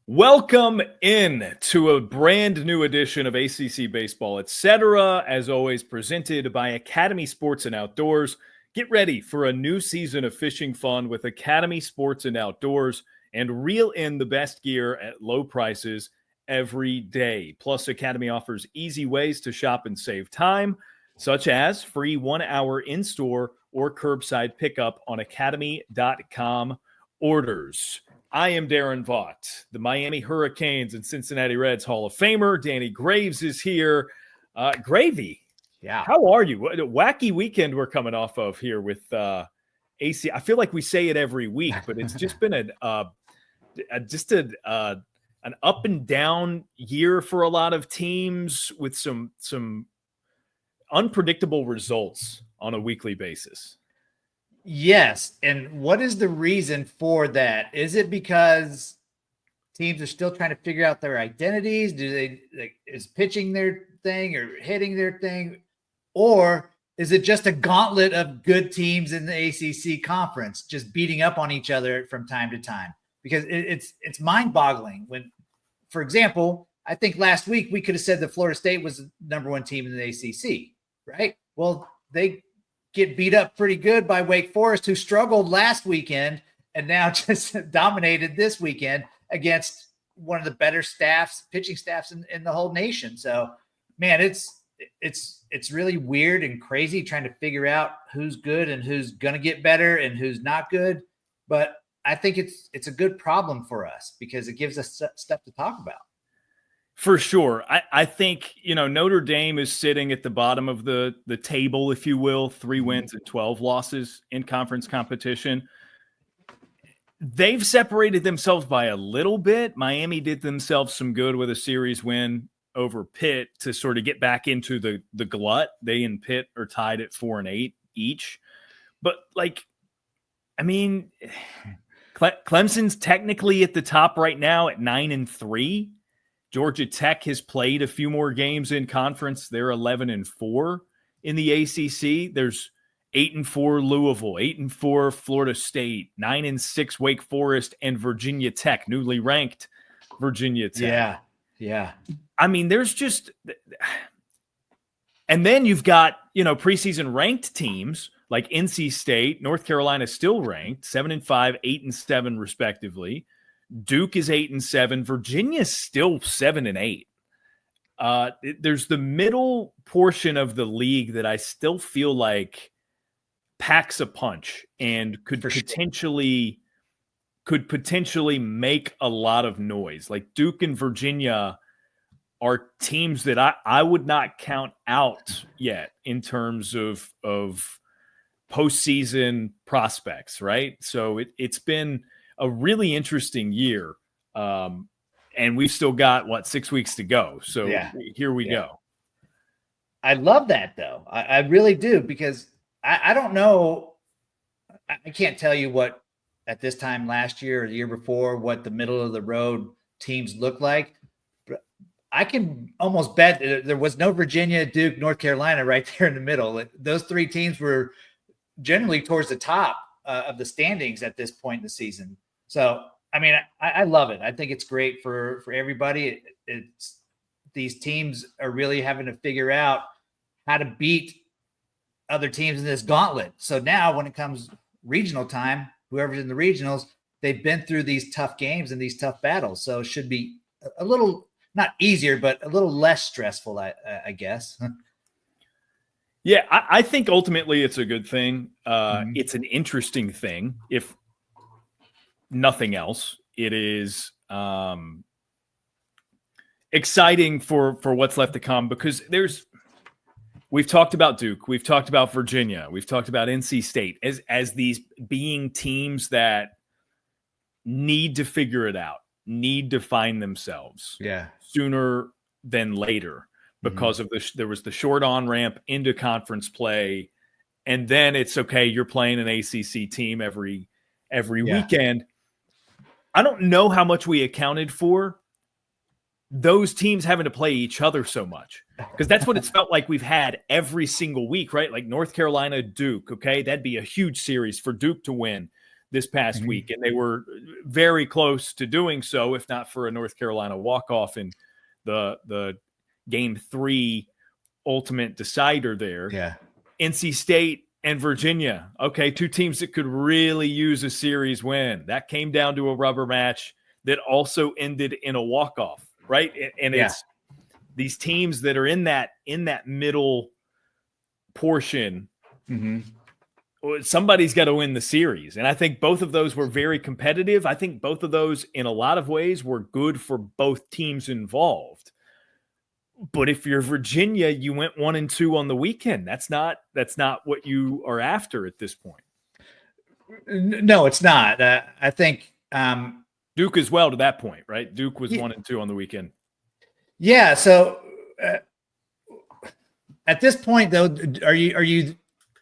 Welcome in to a brand new edition of ACC Baseball Etc. As always, presented by Academy Sports and Outdoors. Get ready for a new season of fishing fun with Academy Sports and Outdoors and reel in the best gear at low prices every day. Plus, Academy offers easy ways to shop and save time, such as free 1 hour in-store or curbside pickup on academy.com orders. I am Daron Vaught, the Miami Hurricanes and Cincinnati Reds Hall of Famer. Danny Graves is here. Gravy, how are you? What a wacky weekend we're coming off of here with AC. I feel like we say it every week, but it's just been an up and down year for a lot of teams with some unpredictable results on a weekly basis. Yes. And what is the reason for that? Is it because teams are still trying to figure out their identities? Is pitching their thing or hitting their thing? Or is it just a gauntlet of good teams in the ACC conference just beating up on each other from time to time? Because it's mind-boggling when, for example, I think last week we could have said that Florida State was the number one team in the ACC, right? Well, they get beat up pretty good by Wake Forest, who struggled last weekend and now just dominated this weekend against one of the better pitching staffs in the whole nation. So, man, it's really weird and crazy trying to figure out who's good and who's going to get better and who's not good. But I think it's a good problem for us because it gives us stuff to talk about. For sure. I think, Notre Dame is sitting at the bottom of the table, if you will, 3 wins and 12 losses in conference competition. They've separated themselves by a little bit. Miami did themselves some good with a series win over Pitt to sort of get back into the glut. They and Pitt are tied at 4-8 each. But Clemson's technically at the top right now at 9-3. Georgia Tech has played a few more games in conference. They're 11-4 in the ACC. There's 8-4 Louisville, 8-4 Florida State, 9-6 Wake Forest, and Virginia Tech, newly ranked Virginia Tech. Yeah. I mean, there's just, and then you've got, preseason ranked teams like NC State, North Carolina still ranked 7-5, 8-7 respectively. Duke is 8-7. Virginia's still 7-8. There's the middle portion of the league that I still feel like packs a punch and could potentially make a lot of noise. Like Duke and Virginia are teams that I would not count out yet in terms of postseason prospects, right? So it's been a really interesting year. And we've still got 6 weeks to go. So here we go. I love that though. I really do, because I don't know. I can't tell you what at this time last year or the year before, what the middle of the road teams look like. But I can almost bet there was no Virginia, Duke, North Carolina right there in the middle. Those 3 teams were generally towards the top of the standings at this point in the season. So, I mean, I love it. I think it's great for everybody. It's these teams are really having to figure out how to beat other teams in this gauntlet. So now when it comes regional time, whoever's in the regionals, they've been through these tough games and these tough battles. So it should be a little, not easier, but a little less stressful, I guess. Yeah, I think ultimately it's a good thing. It's an interesting thing. If nothing else, it is exciting for what's left to come, because we've talked about Duke, we've talked about Virginia, we've talked about NC State as these being teams that need to figure it out, need to find themselves sooner than later. Because of there was the short on-ramp into conference play, and then it's okay, you're playing an ACC team every weekend. I don't know how much we accounted for those teams having to play each other so much, because that's what it's felt like we've had every single week, right? Like North Carolina, Duke, okay? That'd be a huge series for Duke to win. this past week, and they were very close to doing so, if not for a North Carolina walk-off in the Game 3 ultimate decider there. Yeah. NC State and Virginia. Okay, two teams that could really use a series win. That came down to a rubber match that also ended in a walk-off, right? And it's these teams that are in that middle portion. Somebody's got to win the series. And I think both of those were very competitive. I think both of those in a lot of ways were good for both teams involved. But if you're Virginia, you went 1-2 on the weekend. That's not what you are after at this point. No, it's not. I think Duke as well to that point, right? Duke was 1-2 on the weekend. Yeah. So at this point, though, are you?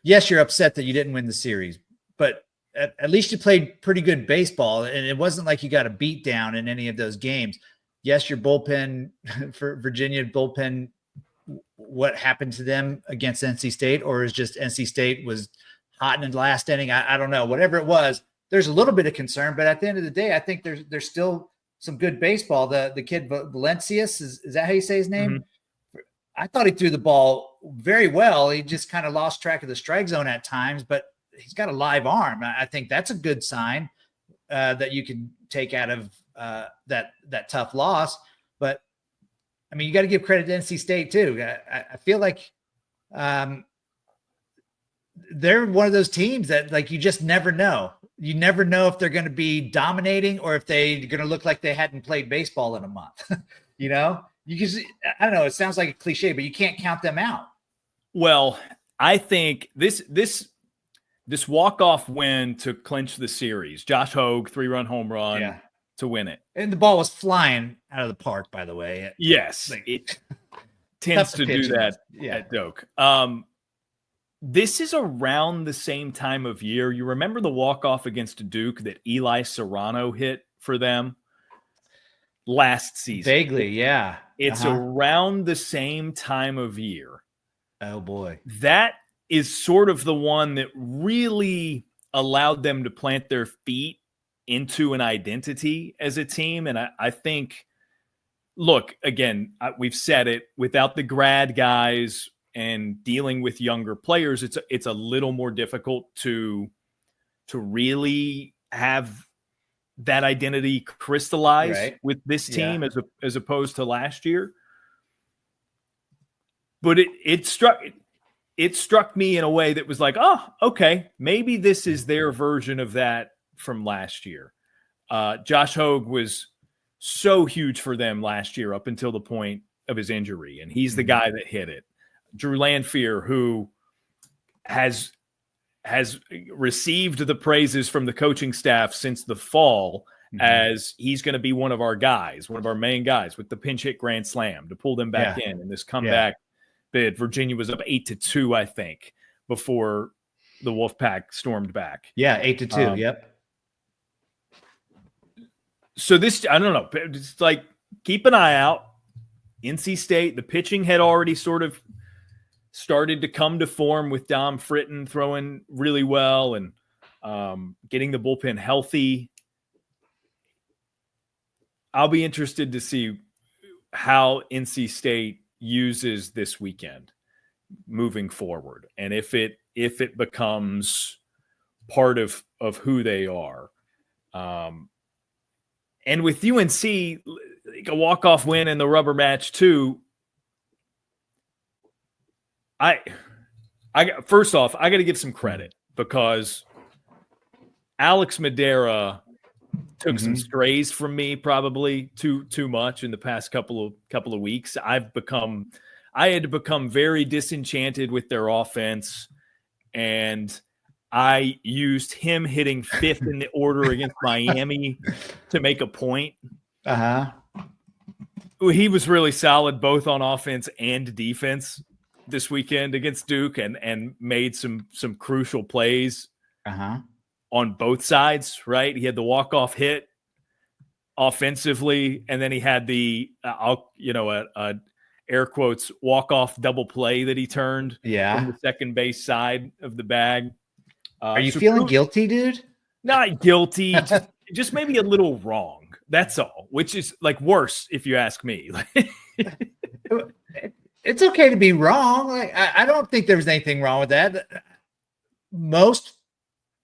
Yes, you're upset that you didn't win the series, but at least you played pretty good baseball, and it wasn't like you got a beat down in any of those games. Yes, your bullpen for Virginia bullpen, what happened to them against NC State, or is just NC State was hot in the last inning? I don't know. Whatever it was, there's a little bit of concern, but at the end of the day, I think there's still some good baseball. The kid Valencius, is that how you say his name? I thought he threw the ball very well. He just kind of lost track of the strike zone at times, but he's got a live arm. I think that's a good sign that you can take out of that tough loss. But I mean, you got to give credit to NC State too. I feel like they're one of those teams that, like, you just never know. You never know if they're going to be dominating or if they're going to look like they hadn't played baseball in a month. You know, you can, I don't know. It sounds like a cliche, but you can't count them out. Well, I think this walk-off win to clinch the series, Josh Hogue, 3-run home run to win it. And the ball was flying out of the park, by the way. Yes. It tends to do that at Doak. This is around the same time of year. You remember the walk-off against Duke that Eli Serrano hit for them last season? Vaguely, yeah. It's around the same time of year. Oh, boy. That is sort of the one that really allowed them to plant their feet into an identity as a team. And I think, look, again, we've said it, without the grad guys and dealing with younger players, it's a little more difficult to really have that identity crystallize with this team as opposed to last year. But it struck me in a way that was like, oh, okay, maybe this is their version of that from last year. Josh Hogue was so huge for them last year up until the point of his injury, and he's the guy that hit it. Drew Lanphier, who has received the praises from the coaching staff since the fall, as he's going to be one of our guys, one of our main guys with the pinch hit grand slam to pull them back in this comeback bid. Virginia was up 8-2, I think, before the Wolfpack stormed back. Yeah, 8-2. Yep. So this, I don't know, it's like, keep an eye out. NC State, the pitching had already sort of started to come to form with Dom Fritton throwing really well and getting the bullpen healthy. I'll be interested to see how NC State uses this weekend moving forward, and if it becomes part of who they are. And with UNC, like a walk-off win in the rubber match too, first off, I got to give some credit, because Alex Madera took some strays from me, probably too much in the past couple of weeks. I had to become very disenchanted with their offense, and I used him hitting 5th in the order against Miami to make a point. He was really solid both on offense and defense this weekend against Duke, and made some crucial plays on both sides, right? He had the walk-off hit offensively, and then he had the air quotes walk-off double play that he turned from the second base side of the bag. Are you feeling guilty, dude? Not guilty, just maybe a little wrong. That's all, which is like worse if you ask me. It's okay to be wrong. Like, I don't think there was anything wrong with that. Most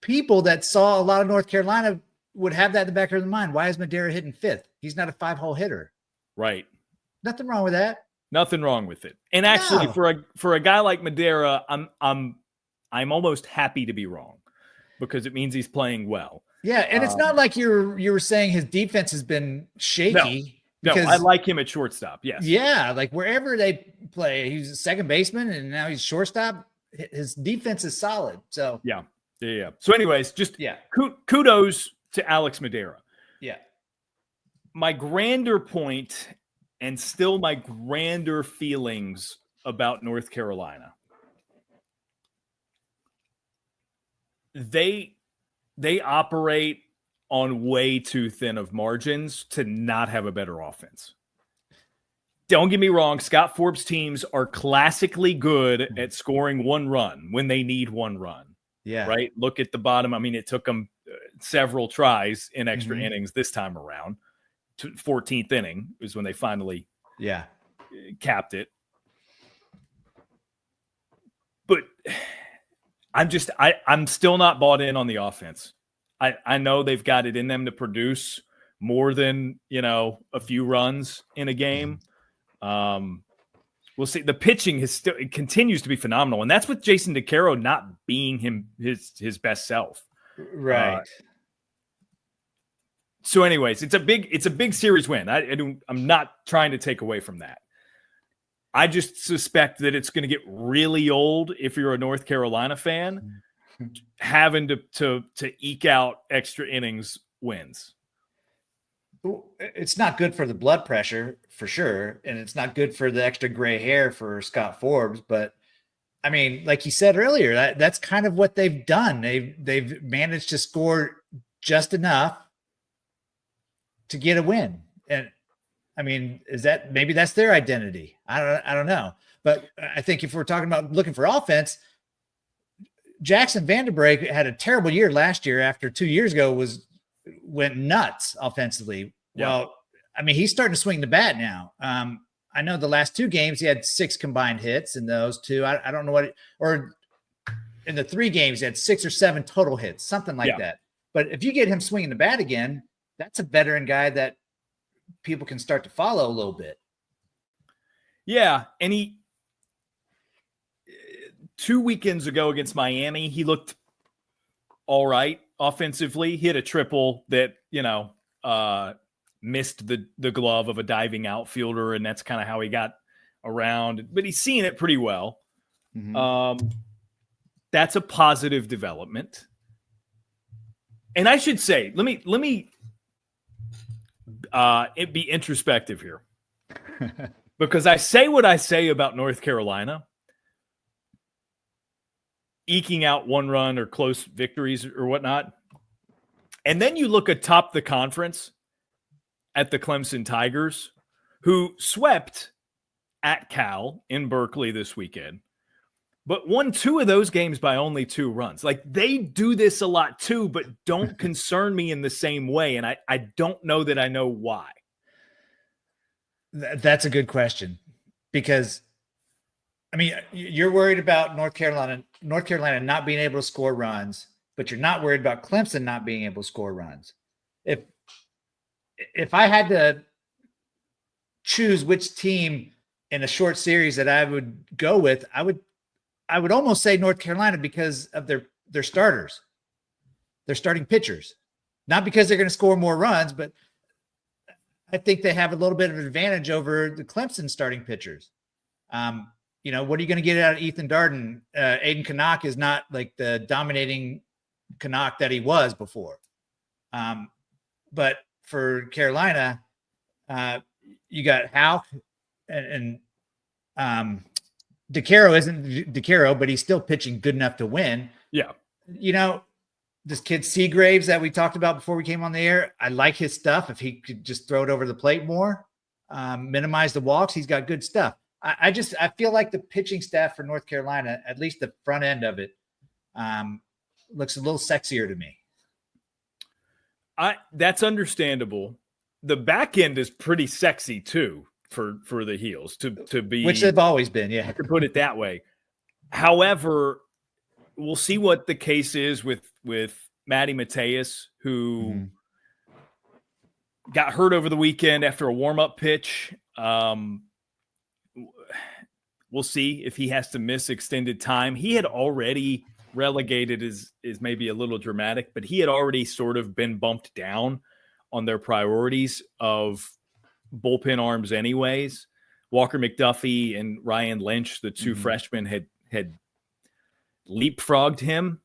people that saw a lot of North Carolina would have that in the back of their mind. Why is Madera hitting fifth? He's not a 5-hole hitter. Right. Nothing wrong with that. Nothing wrong with it. And actually, No. for a guy like Madera, I'm almost happy to be wrong because it means he's playing well. Yeah, and it's not like you were saying his defense has been shaky. No, I like him at shortstop. Yes. Yeah, like wherever they play, he's a second baseman and now he's shortstop. His defense is solid. So yeah. So, anyways, just kudos to Alex Madera. Yeah. My grander point and still my grander feelings about North Carolina. They operate on way too thin of margins to not have a better offense. Don't get me wrong, Scott Forbes teams are classically good at scoring one run when they need one run. Yeah. Right? Look at the bottom. I mean, it took them several tries in extra innings this time around. 14th inning is when they finally capped it. But I'm still not bought in on the offense. I know they've got it in them to produce more than, a few runs in a game. We'll see. The pitching it continues to be phenomenal, and that's with Jason DeCaro not being his best self. Right. So, anyways, it's a big series win. I'm not trying to take away from that. I just suspect that it's going to get really old if you're a North Carolina fan, having to eke out extra innings wins. It's not good for the blood pressure for sure, and it's not good for the extra gray hair for Scott Forbes. But I mean, like you said earlier, that's kind of what they've done. They've managed to score just enough to get a win. And I mean, maybe that's their identity? I don't know. But I think if we're talking about looking for offense, Jackson Vanderbrake had a terrible year last year after 2 years ago went nuts offensively. Yeah. Well, I mean, he's starting to swing the bat now. I know the last 2 games he had 6 combined hits in those 2. I don't know or in the 3 games he had 6 or 7 total hits, something like that. But if you get him swinging the bat again, that's a veteran guy that people can start to follow a little bit. Yeah, and 2 weekends ago against Miami, he looked all right offensively. He hit a triple that, missed the glove of a diving outfielder, and that's kind of how he got around. But he's seen it pretty well. Mm-hmm. That's a positive development. And I should say, let me be introspective here. Because I say what I say about North Carolina, eking out one run or close victories or whatnot. And then you look atop the conference at the Clemson Tigers, who swept at Cal in Berkeley this weekend, but won 2 of those games by only 2 runs. Like, they do this a lot too, but don't concern me in the same way. And I don't know that I know why. That's a good question, because I mean, you're worried about North Carolina not being able to score runs, but you're not worried about Clemson not being able to score runs. If I had to choose which team in a short series that I would go with, I would almost say North Carolina because of their starters, their starting pitchers, not because they're going to score more runs, but I think they have a little bit of an advantage over the Clemson starting pitchers. What are you going to get out of Ethan Darden? Aiden Canuck is not like the dominating Canuck that he was before. But for Carolina, you got Houck and DeCaro isn't DeCaro, but he's still pitching good enough to win. Yeah. This kid Graves that we talked about before we came on the air, I like his stuff. If he could just throw it over the plate more, minimize the walks, he's got good stuff. I feel like the pitching staff for North Carolina, at least the front end of it, looks a little sexier to me. That's understandable. The back end is pretty sexy too for the Heels to be, which they've always been, yeah. To put it that way. However, we'll see what the case is with Matty Mateus, who got hurt over the weekend after a warm-up pitch. We'll see if he has to miss extended time. He had already relegated is maybe a little dramatic, but he had already sort of been bumped down on their priorities of bullpen arms anyways. Walker McDuffie and Ryan Lynch, the two freshmen, had leapfrogged him.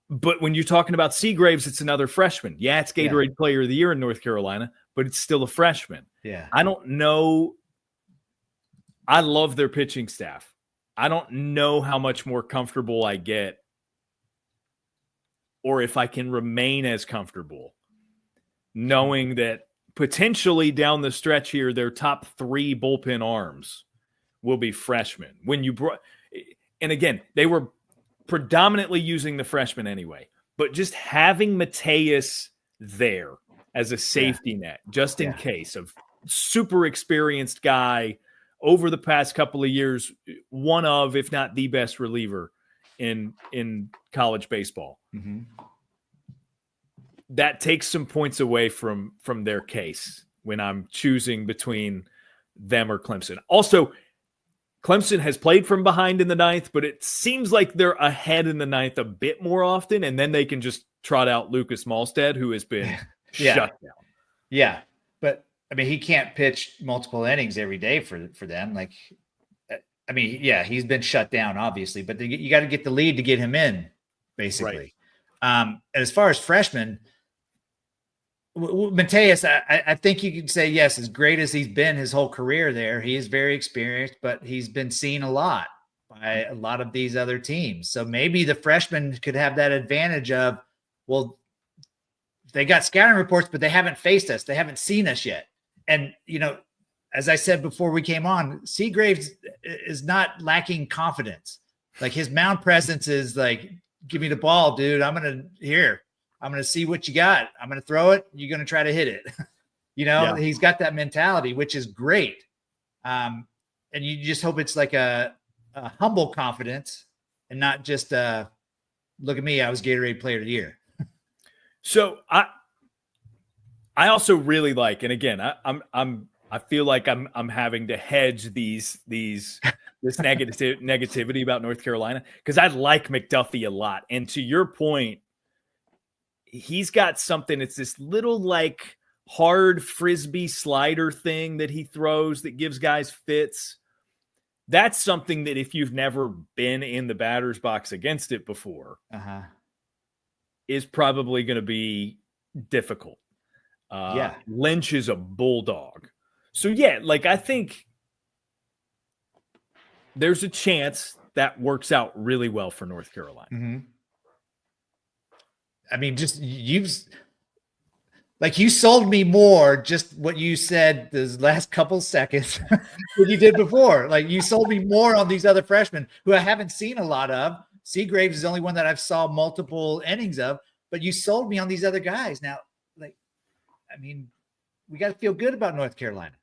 But when you're talking about Seagraves, it's another freshman. Yeah, it's Gatorade Player of the Year in North Carolina, but it's still a freshman. Yeah. I don't know. I love their pitching staff. I don't know how much more comfortable I get or if I can remain as comfortable knowing that potentially down the stretch here, their top 3 bullpen arms will be freshmen. And again, they were predominantly using the freshmen anyway, but just having Mateus there as a safety net, just in case, of super experienced guy over the past couple of years, one of, if not the best reliever in college baseball. That takes some points away from their case when I'm choosing between them or Clemson. Also, Clemson has played from behind in the 9th, but it seems like they're ahead in the 9th a bit more often, and then they can just trot out Lucas Malstead, who has been shut down. Yeah, but I mean, he can't pitch multiple innings every day for them. Like, I mean, yeah, he's been shut down, obviously, but you got to get the lead to get him in, basically. Right. As far as freshmen, Mateus, I think you could say, yes, as great as he's been his whole career there, he is very experienced, but he's been seen a lot by a lot of these other teams. So maybe the freshmen could have that advantage of, well, they got scouting reports, but they haven't faced us. They haven't seen us yet. And, as I said before we came on, Seagraves is not lacking confidence. Like, his mound presence is like, give me the ball, dude. I'm going to see what you got. I'm going to throw it. You're going to try to hit it. He's got that mentality, which is great. And you just hope it's like a humble confidence and not just look at me, I was Gatorade Player of the Year. So I also really like, and again, I feel like I'm having to hedge this negativity about North Carolina, because I like McDuffie a lot. And to your point, he's got something. It's this little like hard Frisbee slider thing that he throws that gives guys fits. That's something that if you've never been in the batter's box against it before, is probably going to be difficult. Lynch is a bulldog. So I think there's a chance that works out really well for North Carolina. I mean, just you sold me more just what you said the last couple seconds than you did before. Like, you sold me more on these other freshmen who I haven't seen a lot of. Seagraves is the only one that I've saw multiple innings of, but you sold me on these other guys. Now, we got to feel good about North Carolina.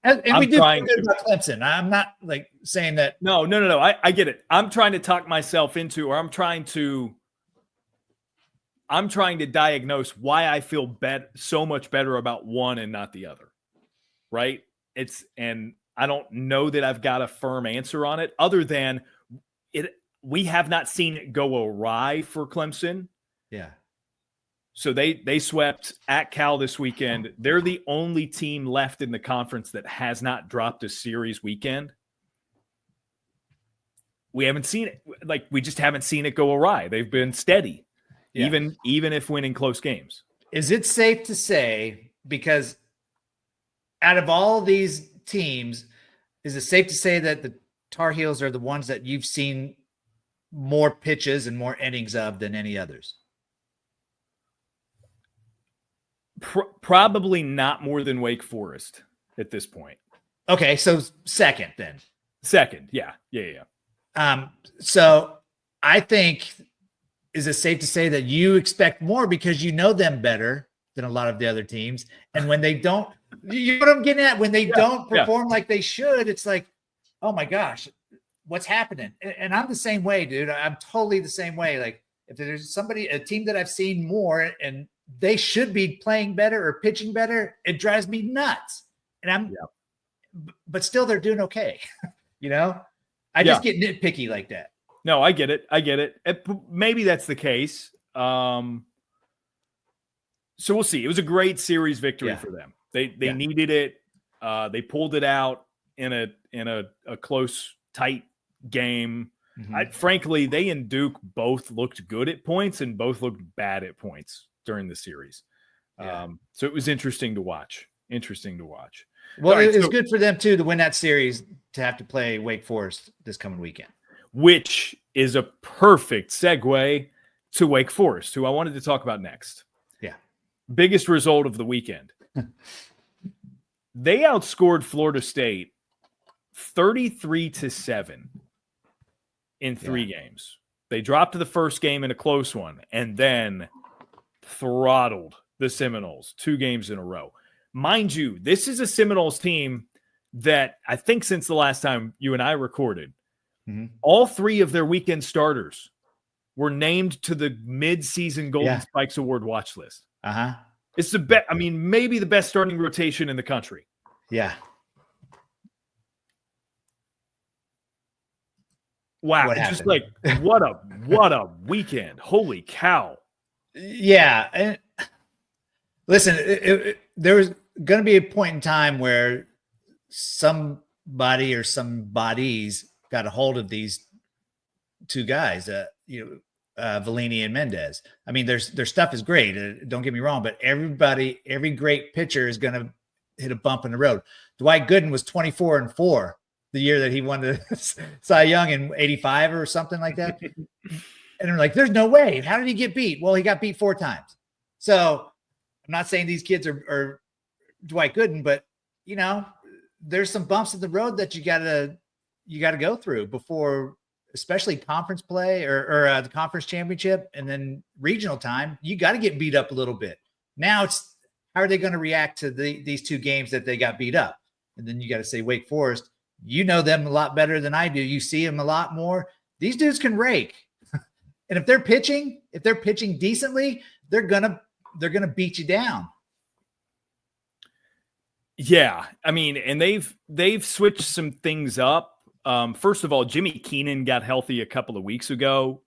And we do feel good about Clemson. I'm not saying that. No. I get it. I'm trying to talk myself into, or I'm trying to diagnose why I feel so much better about one and not the other. Right? And I don't know that I've got a firm answer on it, other than we have not seen it go awry for Clemson. Yeah. So they swept at Cal this weekend. They're the only team left in the conference that has not dropped a series weekend. We haven't seen it. We just haven't seen it go awry. They've been steady, even if winning close games. Is it safe to say, because out of all these teams, is it safe to say that the Tar Heels are the ones that you've seen more pitches and more innings of than any others? Probably not more than Wake Forest at this point. Okay, so second then. Second, yeah. So I think is it safe to say that you expect more because you know them better than a lot of the other teams? And when they don't, you know what I'm getting at? When they don't perform like they should, it's like, oh my gosh, what's happening? And I'm the same way, dude. I'm totally the same way. Like if there's a team that I've seen more and they should be playing better or pitching better, it drives me nuts. And but still they're doing okay. I just get nitpicky like that. No, I get it. Maybe that's the case. So we'll see. It was a great series victory for them. They needed it. They pulled it out in a close, tight game. Mm-hmm. Frankly, they and Duke both looked good at points and both looked bad at points during the series. So it was interesting to watch. Well, it's good for them too to win that series, to have to play Wake Forest this coming weekend. Which is a perfect segue to Wake Forest, who I wanted to talk about next. Yeah. Biggest result of the weekend. They outscored Florida State 33-7 in 3 games. They dropped the first game in a close one and then throttled the Seminoles 2 games in a row. Mind you, this is a Seminoles team that I think since the last time you and I recorded, all 3 of their weekend starters were named to the mid-season Golden Spikes Award watch list. It's the best. I mean, maybe the best starting rotation in the country. Yeah. Wow. Just like what a weekend. Holy cow. Yeah. And listen, there was going to be a point in time where somebody or some bodies got a hold of these 2 guys, Vellini and Mendez. I mean, their stuff is great. Don't get me wrong, but every great pitcher is going to hit a bump in the road. Dwight Gooden was 24-4 the year that he won the Cy Young in 85 or something like that. And I'm like, there's no way. How did he get beat? Well, he got beat 4 times. So I'm not saying these kids are Dwight Gooden, but there's some bumps in the road that you gotta go through before, especially conference play or the conference championship and then regional time. You got to get beat up a little bit. Now it's how are they going to react to these 2 games that they got beat up? And then you got to say Wake Forest. You know them a lot better than I do. You see them a lot more. These dudes can rake, and if they're pitching decently, they're gonna beat you down. Yeah, I mean, and they've switched some things up. First of all, Jimmy Keenan got healthy a couple of weeks ago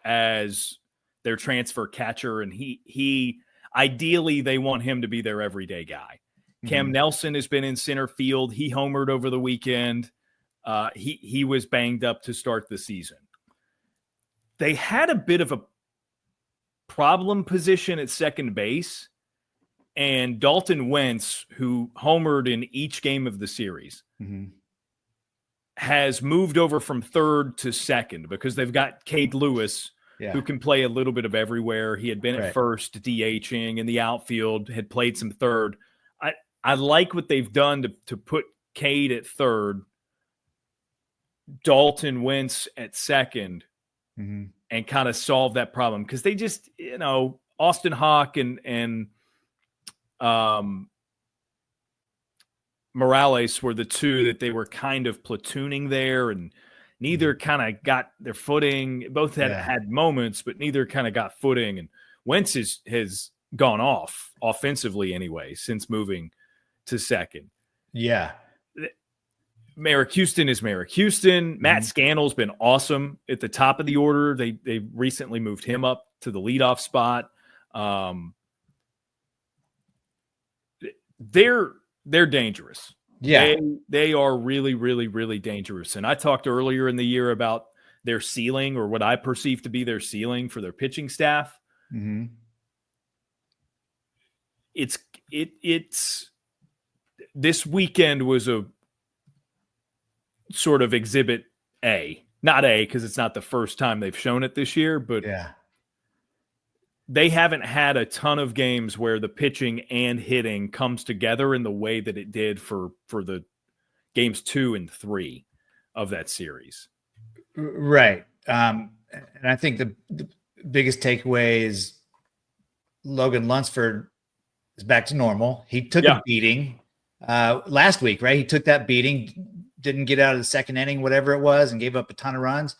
as their transfer catcher, and he ideally they want him to be their everyday guy. Cam Nelson has been in center field. He homered over the weekend. He was banged up to start the season. They had a bit of a problem position at second base, and Dalton Wentz, who homered in each game of the series, has moved over from third to second because they've got Cade Lewis, who can play a little bit of everywhere. He had been at first DHing in the outfield, had played some third. I like what they've done to put Cade at third, Dalton Wentz at second, and kind of solve that problem. Because they just, Austin Hawk and Morales were the 2 that they were kind of platooning there, and neither kind of got their footing. Both had moments, but neither kind of got footing. And Wentz has gone off offensively anyway since moving to second. Yeah. Merrick Houston is Merrick Houston. Matt Scannell's been awesome at the top of the order. They recently moved him up to the leadoff spot. They're dangerous. Yeah. They are really, really, really dangerous. And I talked earlier in the year about their ceiling, or what I perceive to be their ceiling for their pitching staff. It's this weekend was a sort of exhibit A, not A, because it's not the first time they've shown it this year, but they haven't had a ton of games where the pitching and hitting comes together in the way that it did for the games 2 and 3 of that series. Right. And I think biggest takeaway is Logan Lunsford is back to normal. He took a beating last week, right? He took that beating, didn't get out of the second inning, whatever it was, and gave up a ton of runs.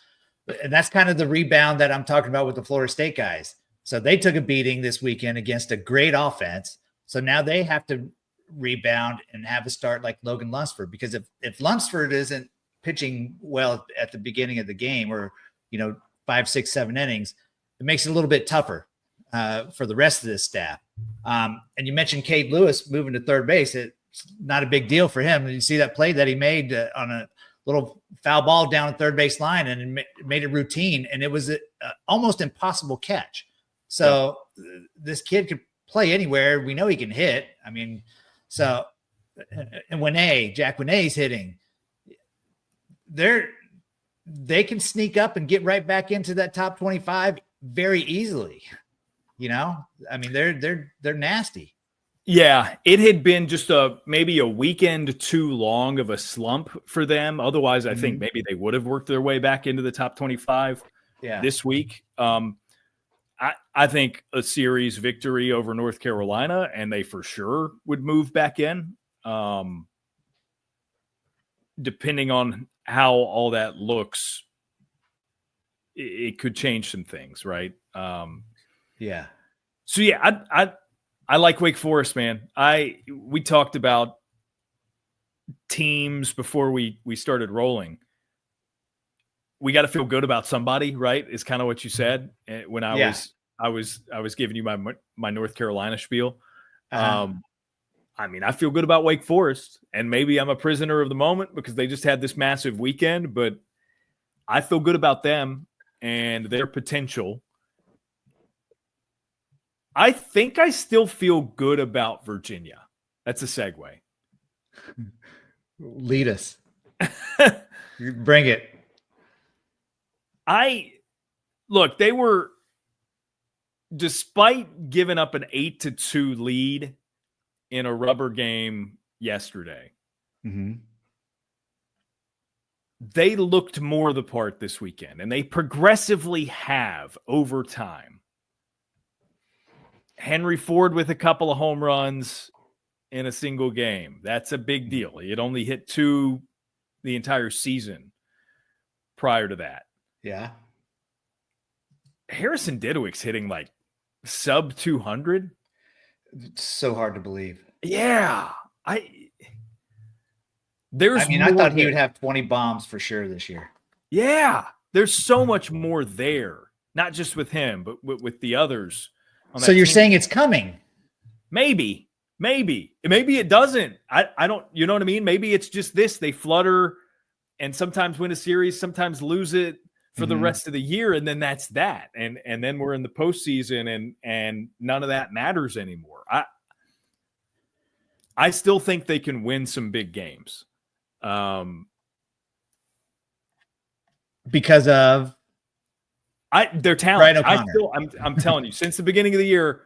And that's kind of the rebound that I'm talking about with the Florida State guys. So they took a beating this weekend against a great offense. So now they have to rebound and have a start like Logan Lunsford, because if Lunsford isn't pitching well at the beginning of the game, or 5, 6, 7 innings, it makes it a little bit tougher for the rest of this staff. And you mentioned Cade Lewis moving to third base. It's not a big deal for him. You see that play that he made on a little foul ball down the third base line, and made it routine, and it was an almost impossible catch. So this kid could play anywhere. We know he can hit. I mean, so, and Jack Winay's hitting. They can sneak up and get right back into that top 25 very easily. I mean, they're nasty. Yeah, it had been just maybe a weekend too long of a slump for them. Otherwise, I think maybe they would have worked their way back into the top 25 this week. I think a series victory over North Carolina, and they for sure would move back in. Depending on how all that looks, it could change some things, right? Yeah. So yeah, I like Wake Forest, man. We talked about teams before we started rolling. We got to feel good about somebody, right? Is kind of what you said when I was giving you my North Carolina spiel. I mean, I feel good about Wake Forest, and maybe I'm a prisoner of the moment because they just had this massive weekend, but I feel good about them and their potential. I think I still feel good about Virginia. That's a segue. Lead us. Bring it. Look, they were, despite giving up an 8-2 lead in a rubber game yesterday, they looked more the part this weekend, and they progressively have over time. Henry Ford with a couple of home runs in a single game. That's a big deal. He had only hit 2 the entire season prior to that. Yeah. Harrison Didowick's hitting like sub 200. It's so hard to believe. Yeah. I thought he would have 20 bombs for sure this year. Yeah. There's so much more there, not just with him, but with the others. So you're saying it's coming? Maybe it doesn't. I don't, you know what I mean? Maybe it's just this. They flutter and sometimes win a series, sometimes lose it for the rest of the year. And then that's that. And then we're in the postseason and none of that matters anymore. I still think they can win some big games. Because of their talent. O'Connor. I'm telling you, since the beginning of the year,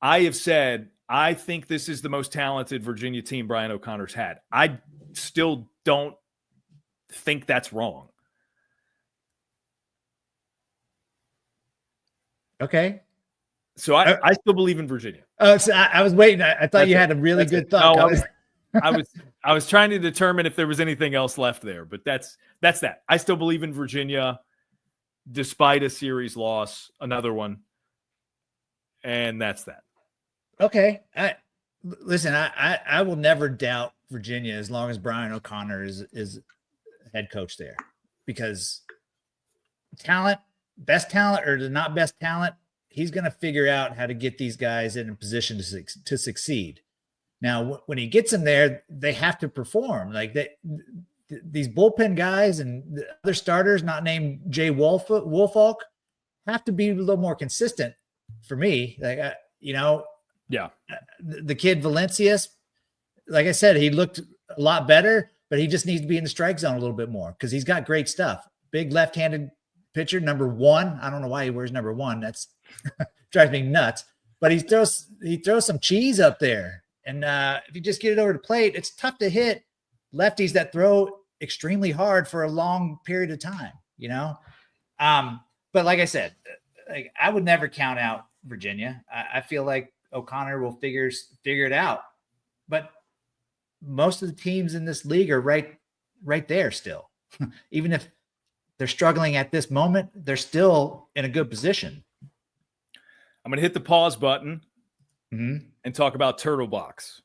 I have said I think this is the most talented Virginia team Brian O'Connor's had. I still don't think that's wrong. Okay. So I still believe in Virginia. So I was waiting. I thought you had a really good thought. No, I was trying to determine if there was anything else left there, but that's that. I still believe in Virginia, despite a series loss, another one, and that's that. Okay. Listen, I will never doubt Virginia as long as Brian O'Connor is head coach there, because talent, best talent or the not best talent, he's going to figure out how to get these guys in a position to succeed. Now, when he gets them there, they have to perform. Like these bullpen guys and the other starters, not named Jay Wolfolk, have to be a little more consistent for me. Like, yeah. The kid Valencius, like I said, he looked a lot better, but he just needs to be in the strike zone a little bit more because he's got great stuff. Big left-handed pitcher, number 1. I don't know why he wears number 1. That's drives me nuts. But he throws some cheese up there. And if you just get it over the plate, it's tough to hit lefties that throw extremely hard for a long period of time, But like I said, like I would never count out Virginia. I feel like O'Connor will figure it out. But most of the teams in this league are right there still. Even if they're struggling at this moment, they're still in a good position. I'm going to hit the pause button and talk about Turtle Box.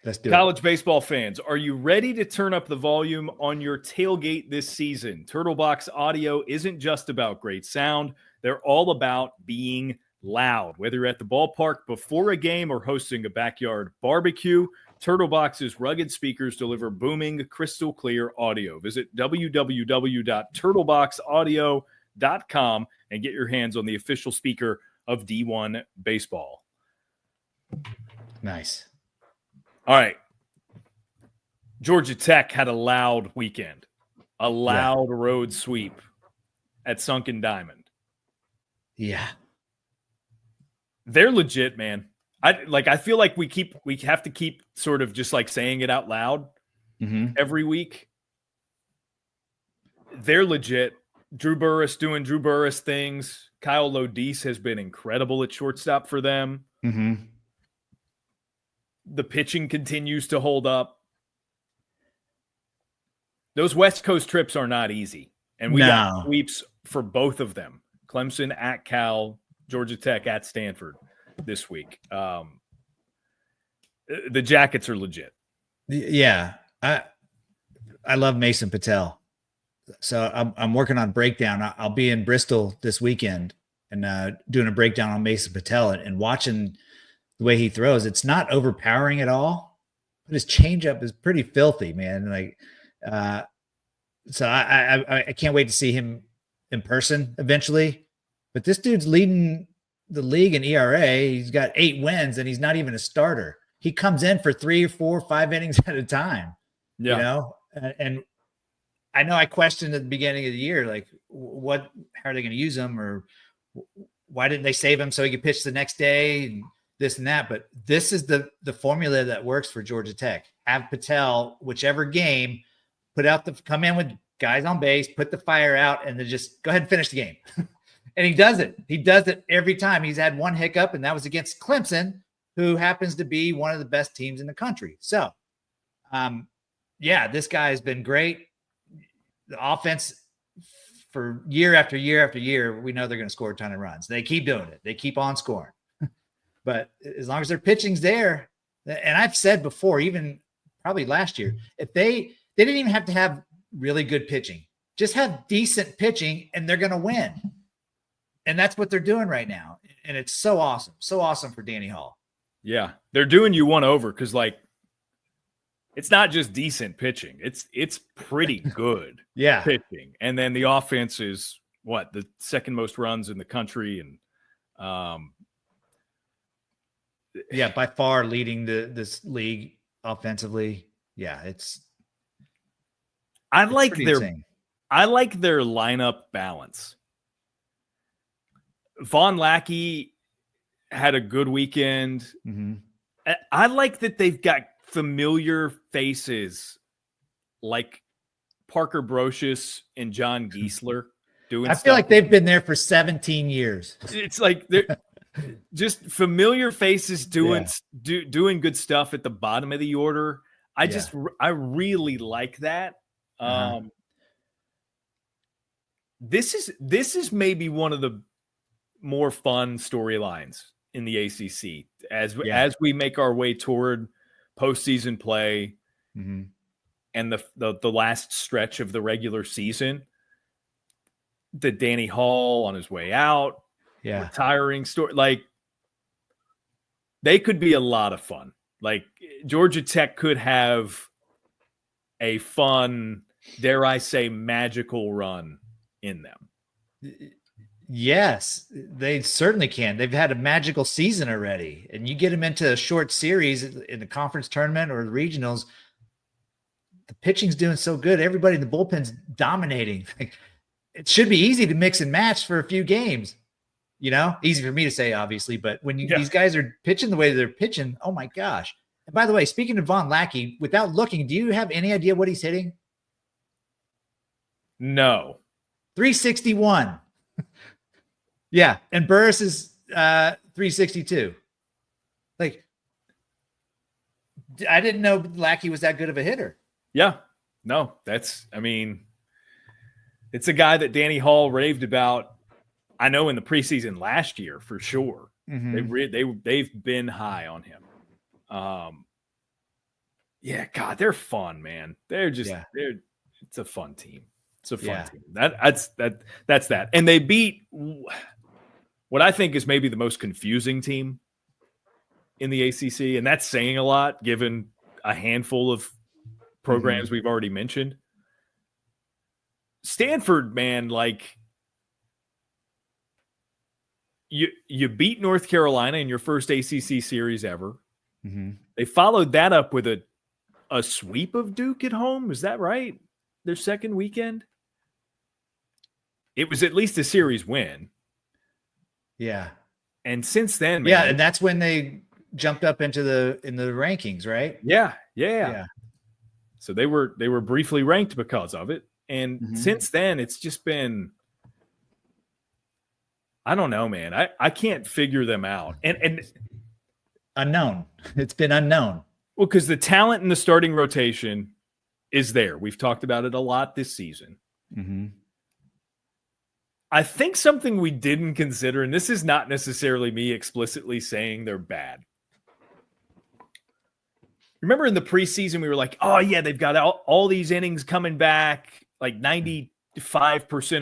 Let's do College baseball fans, are you ready to turn up the volume on your tailgate this season? Turtle Box audio isn't just about great sound. They're all about being loud. Whether you're at the ballpark before a game or hosting a backyard barbecue, Turtle Box's rugged speakers deliver booming, crystal clear audio. Visit www.turtleboxaudio.com and get your hands on the official speaker of D1 baseball. Nice. All right. Georgia Tech had a loud weekend, a loud road sweep at Sunken Diamond. Yeah. They're legit, man. I feel like we have to keep sort of just like saying it out loud every week. They're legit. Drew Burress doing Drew Burress things. Kyle Lodise has been incredible at shortstop for them. The pitching continues to hold up. Those West Coast trips are not easy. And we got sweeps for both of them. Clemson at Cal, Georgia Tech at Stanford this week. The Jackets are legit. Yeah. I love Mason Patel. So I'm working on breakdown. I'll be in Bristol this weekend and doing a breakdown on Mason Patel and watching the way he throws. It's not overpowering at all, but his changeup is pretty filthy, man. Like, so I can't wait to see him in person eventually. But this dude's leading the league in ERA. He's got 8 wins, and he's not even a starter. He comes in for 3 or 4 or 5 innings at a time. Yeah. You know, and I know I questioned at the beginning of the year, like, how are they going to use him, or why didn't they save him so he could pitch the next day and this and that? But this is the formula that works for Georgia Tech. Have Patel, whichever game, come in with guys on base, put the fire out, and then just go ahead and finish the game. And he does it. He does it every time. He's had one hiccup, and that was against Clemson, who happens to be one of the best teams in the country. So, this guy has been great. The offense for year after year after year, we know they're going to score a ton of runs. They keep doing it. They keep on scoring. But as long as their pitching's there, and I've said before, even probably last year, if they didn't even have to have really good pitching, just have decent pitching, and they're going to win. And that's what they're doing right now. And it's so awesome. So awesome for Danny Hall. Yeah. They're doing you one over because, like, it's not just decent pitching. It's pretty good pitching. And then the offense is the second most runs in the country. And by far leading this league offensively. Yeah, I like their lineup balance. Von Lackey had a good weekend. I like that they've got familiar faces like Parker Brocious and John Giesler doing. I feel like they've been there for 17 years. It's like they're just familiar faces doing good stuff at the bottom of the order. I really like that. This is maybe one of the more fun storylines in the ACC as we make our way toward postseason play and the last stretch of the regular season. The Danny Hall on his way out, retiring story, like they could be a lot of fun. Like Georgia Tech could have a fun, dare I say, magical run in them. Yes, they certainly can. They've had a magical season already, and you get them into a short series in the conference tournament or the regionals. The pitching's doing so good. Everybody in the bullpen's dominating. It should be easy to mix and match for a few games. You know, easy for me to say, obviously, but when these guys are pitching the way they're pitching, oh my gosh. And by the way, speaking of Von Lackey, without looking, do you have any idea what he's hitting? No. 361. Yeah, and Burris is 362. Like, I didn't know Lackey was that good of a hitter. Yeah, no, it's a guy that Danny Hall raved about. I know in the preseason last year for sure. Mm-hmm. They've been high on him. Yeah, God, they're fun, man. It's a fun team. It's a fun team. That's that. And they beat what I think is maybe the most confusing team in the ACC, and that's saying a lot given a handful of programs we've already mentioned. Stanford, man, like you beat North Carolina in your first ACC series ever. Mm-hmm. They followed that up with a sweep of Duke at home. Is that right? Their second weekend? It was at least a series win. Yeah. And since then, man. Yeah, and that's when they jumped up in the rankings, right? Yeah. So they were briefly ranked because of it. And since then, it's just been, I don't know, man. I can't figure them out. And unknown. It's been unknown. Well, because the talent in the starting rotation is there. We've talked about it a lot this season. Mm-hmm. I think something we didn't consider, and this is not necessarily me explicitly saying they're bad. Remember in the preseason, we were like, oh, yeah, they've got all these innings coming back. Like 95%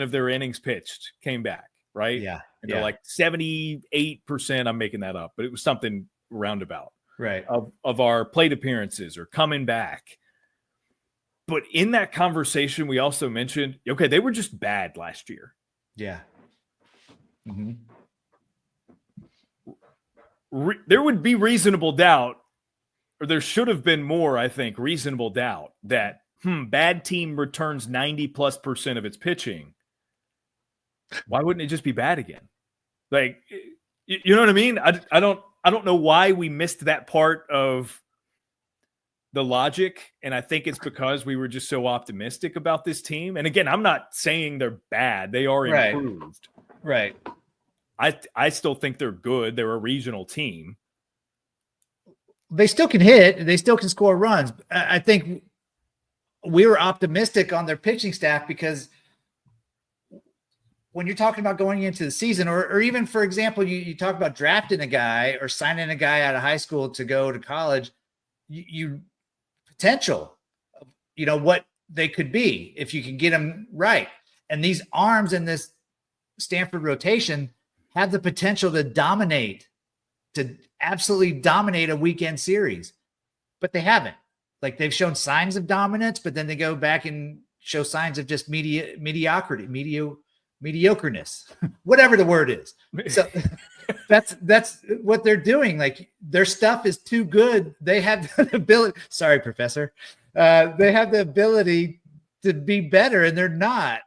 of their innings pitched came back, right? Yeah. And they're like 78%. I'm making that up, but it was something roundabout. Right. Of our plate appearances are coming back. But in that conversation, we also mentioned, okay, they were just bad last year. Yeah. Mm-hmm. There would be reasonable doubt, or there should have been more, I think, reasonable doubt that bad team returns 90+% of its pitching. Why wouldn't it just be bad again? Like, you know what I mean? I don't know why we missed that part of the logic, and I think it's because we were just so optimistic about this team. And again, I'm not saying they're bad; they are improved. Right. I still think they're good. They're a regional team. They still can hit. They still can score runs. I think we were optimistic on their pitching staff because when you're talking about going into the season, or even, for example, you talk about drafting a guy or signing a guy out of high school to go to college, you potential, what they could be if you can get them right. And these arms in this Stanford rotation have the potential to absolutely dominate a weekend series, but they haven't. Like, they've shown signs of dominance, but then they go back and show signs of just mediocrity, mediocreness, whatever the word is. So that's what they're doing. Like, their stuff is too good. They have the ability. Sorry, professor. They have the ability to be better, and they're not.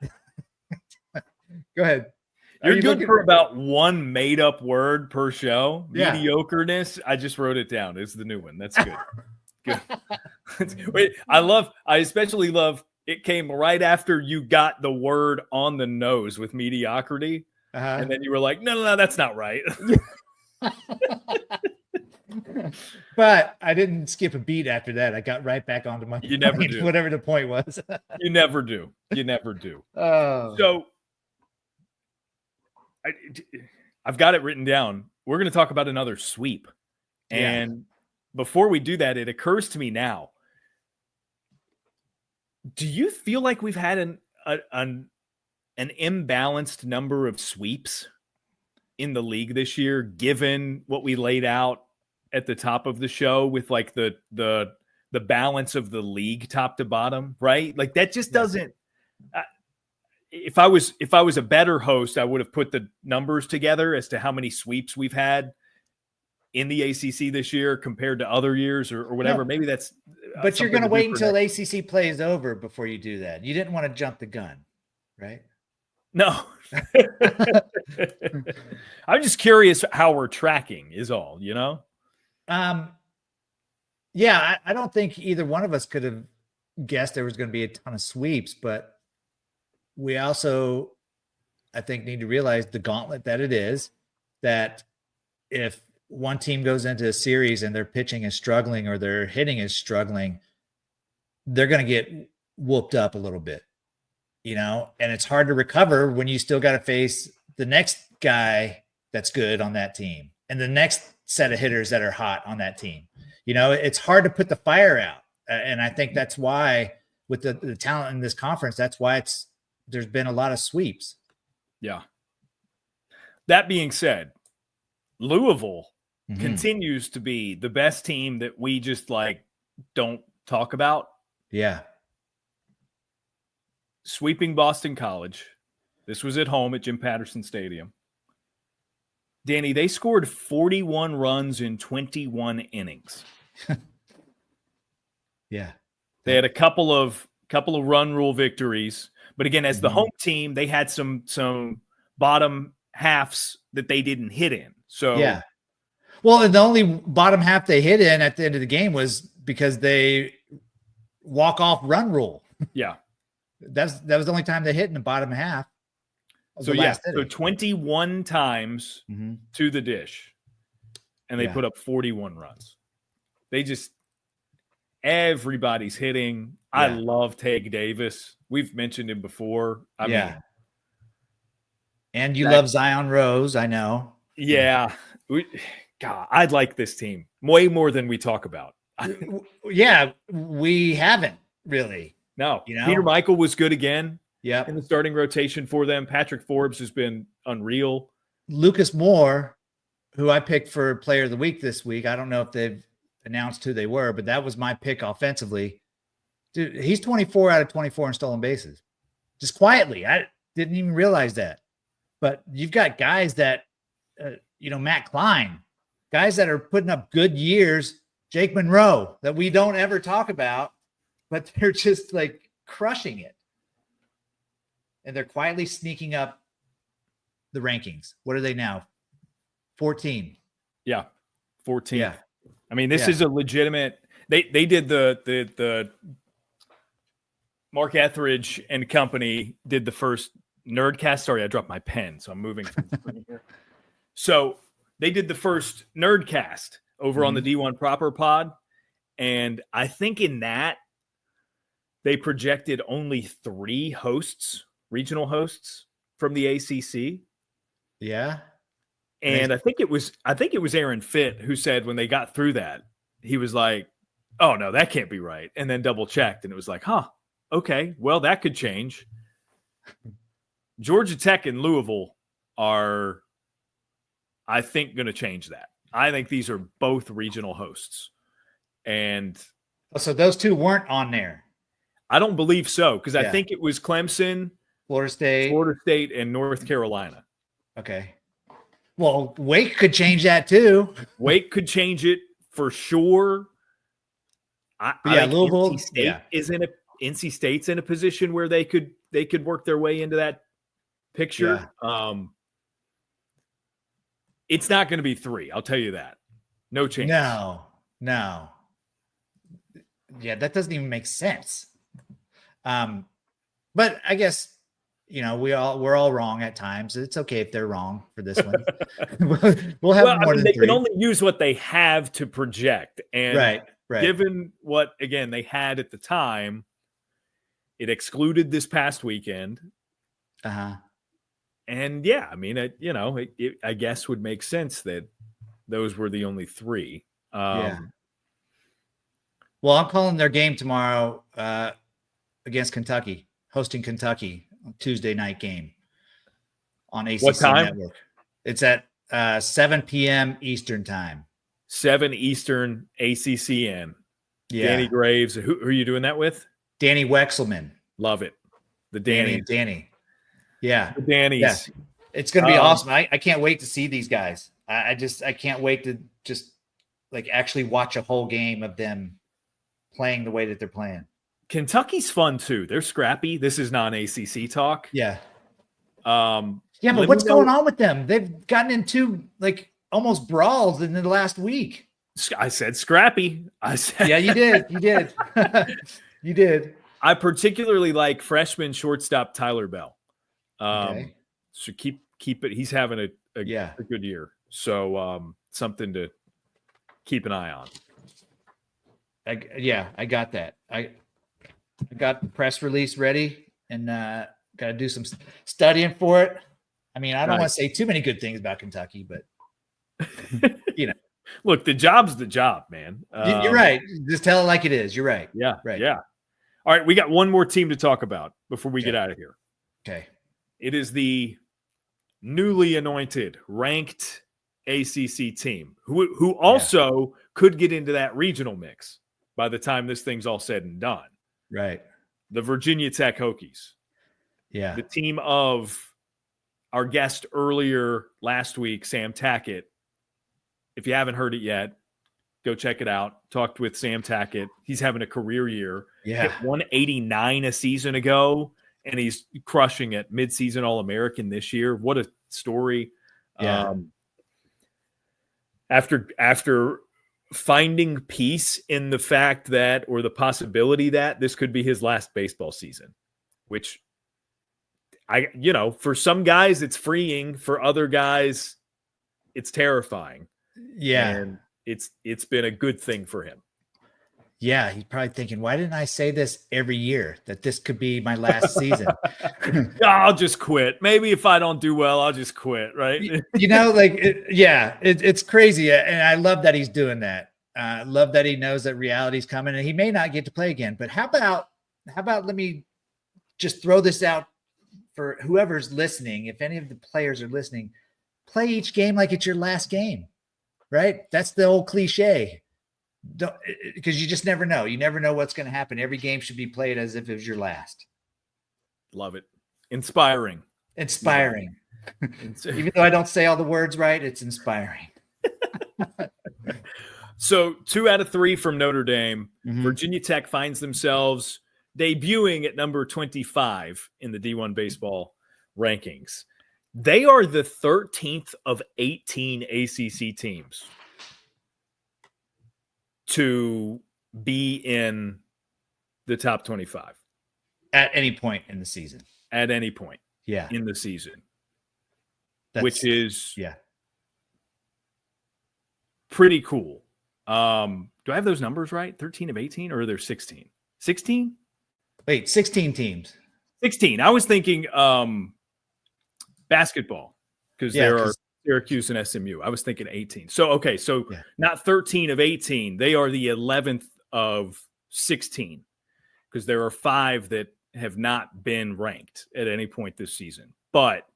Go ahead. You're good for about one made up word per show. Yeah. Mediocreness. I just wrote it down. It's the new one. That's good. Good. Wait, I especially love it came right after you got the word on the nose with mediocrity. And then you were like, no, that's not right. But I didn't skip a beat after that. I got right back onto my never do. Whatever the point was. You never do. Oh. So I've got it written down. We're going to talk about another sweep. And before we do that, it occurs to me now. Do you feel like we've had an imbalanced number of sweeps in the league this year, given what we laid out at the top of the show with like the balance of the league top to bottom, right? Like that just doesn't. If I was a better host, I would have put the numbers together as to how many sweeps we've had in the ACC this year compared to other years or whatever. Maybe that's. But you're going to wait until ACC play is over before you do that. You didn't want to jump the gun, right? No. I'm just curious how we're tracking is all, Yeah, I don't think either one of us could have guessed there was going to be a ton of sweeps, but we also I think, need to realize the gauntlet that it is, that if one team goes into a series and their pitching is struggling or their hitting is struggling, they're going to get whooped up a little bit, and it's hard to recover when you still got to face the next guy that's good on that team and the next set of hitters that are hot on that team. It's hard to put the fire out. And I think that's why with the talent in this conference, that's why there's been a lot of sweeps. Yeah. That being said, Louisville continues to be the best team that we just don't talk about. Yeah. Sweeping Boston College. This was at home at Jim Patterson Stadium. Danny, they scored 41 runs in 21 innings. Yeah. They had a couple of run rule victories, but again, as the home team, they had some bottom halves that they didn't hit in. So yeah. Well, and the only bottom half they hit in at the end of the game was because they walk off run rule. Yeah. That was the only time they hit in the bottom half. So so 21 times to the dish, and they put up 41 runs. Everybody's hitting. Yeah. I love Tag Davis. We've mentioned him before. I mean, and you love Zion Rose, I know. Yeah. God, I'd like this team way more than we talk about. Yeah, we haven't really. No. Peter Michael was good again. Yeah. In the starting rotation for them. Patrick Forbes has been unreal. Lucas Moore, who I picked for player of the week this week. I don't know if they've announced who they were, but that was my pick offensively. Dude, he's 24 out of 24 in stolen bases. Just quietly. I didn't even realize that. But you've got guys that, Matt Klein, guys that are putting up good years, Jake Monroe, that we don't ever talk about, but they're just crushing it. And they're quietly sneaking up the rankings. What are they now? 14. Yeah. 14. Yeah. I mean, this is a legitimate. They did the Mark Etheridge and company did the first Nerdcast. Sorry, I dropped my pen, so I'm moving from the screen here. So they did the first Nerdcast over on the D1 Proper Pod, and I think in that they projected only 3 regional hosts from the ACC. Yeah. And I think it was Aaron Fitt who said when they got through that, he was like, "Oh no, that can't be right." And then double checked and it was like, "Huh, okay, well that could change." Georgia Tech and Louisville are, I think, going to change that. I think these are both regional hosts. And so those two weren't on there. I don't believe so, because I think it was Clemson, Florida State, and North Carolina. Okay. Well, Wake could change that too. Wake could change it for sure. Louisville. NC State's in a position where they could work their way into that picture. Yeah. It's not going to be 3. I'll tell you that. No chance. No. Yeah, that doesn't even make sense. But I guess we're all wrong at times. It's okay if they're wrong for this one. we'll have more than 3. They can only use what they have to project, and right. Given what they had at the time, it excluded this past weekend. And I guess would make sense that those were the only 3. Well, I'm calling their game tomorrow against Kentucky, hosting Kentucky on Tuesday night game on ACC what time? Network. It's at 7 p.m. Eastern time. 7 Eastern, ACCN. Yeah. Danny Graves. Who are you doing that with? Danny Wexelman. Love it. The Danny. Danny. Yeah. The Danny's. Yeah. It's going to be awesome. I can't wait to see these guys. I can't wait to just actually watch a whole game of them playing the way that they're playing. Kentucky's fun too. They're scrappy. This is non-ACC talk. Yeah. But what's going on with them? They've gotten into almost brawls in the last week. I said scrappy. Yeah, you did. You did. You did. I particularly like freshman shortstop Tyler Bell. Okay. So keep it. He's having a good year. So something to keep an eye on. I got that. I got the press release ready and got to do some studying for it. I mean, I don't want to say too many good things about Kentucky, but look, the job's the job, man. You're right. Just tell it like it is. You're right. Yeah. Right. Yeah. All right. We got one more team to talk about before we get out of here. Okay. It is the newly anointed ranked ACC team who also could get into that regional mix by the time this thing's all said and done. Right. The Virginia Tech Hokies. Yeah. The team of our guest earlier last week, Sam Tackett. If you haven't heard it yet, go check it out. Talked with Sam Tackett. He's having a career year. Yeah. Hit 189 a season ago, and he's crushing it. Midseason All-American this year. What a story. Yeah. After finding peace in the fact that, or the possibility that this could be his last baseball season, which for some guys it's freeing, for other guys it's terrifying. Yeah. And it's been a good thing for him. Yeah, he's probably thinking, why didn't I say this every year, that this could be my last season? I'll just quit. Maybe if I don't do well, I'll just quit, right? It's crazy. And I love that he's doing that. I love that he knows that reality's coming and he may not get to play again. But how about let me just throw this out for whoever's listening. If any of the players are listening, play each game like it's your last game, right? That's the old cliche. Because you just never know. You never know what's going to happen. Every game should be played as if it was your last. Love it. Inspiring. Even though I don't say all the words right, it's inspiring. So 2 out of 3 from Notre Dame. Mm-hmm. Virginia Tech finds themselves debuting at number 25 in the D1 baseball rankings. They are the 13th of 18 ACC teams to be in the top 25 at any point in the season. At any point, in the season, which is pretty cool. Do I have those numbers right? 13 of 18, or are there 16? 16? Wait, 16 teams. 16. I was thinking basketball, because there are Syracuse and SMU. I was thinking 18. So, not 13 of 18. They are the 11th of 16, because there are 5 that have not been ranked at any point this season. But,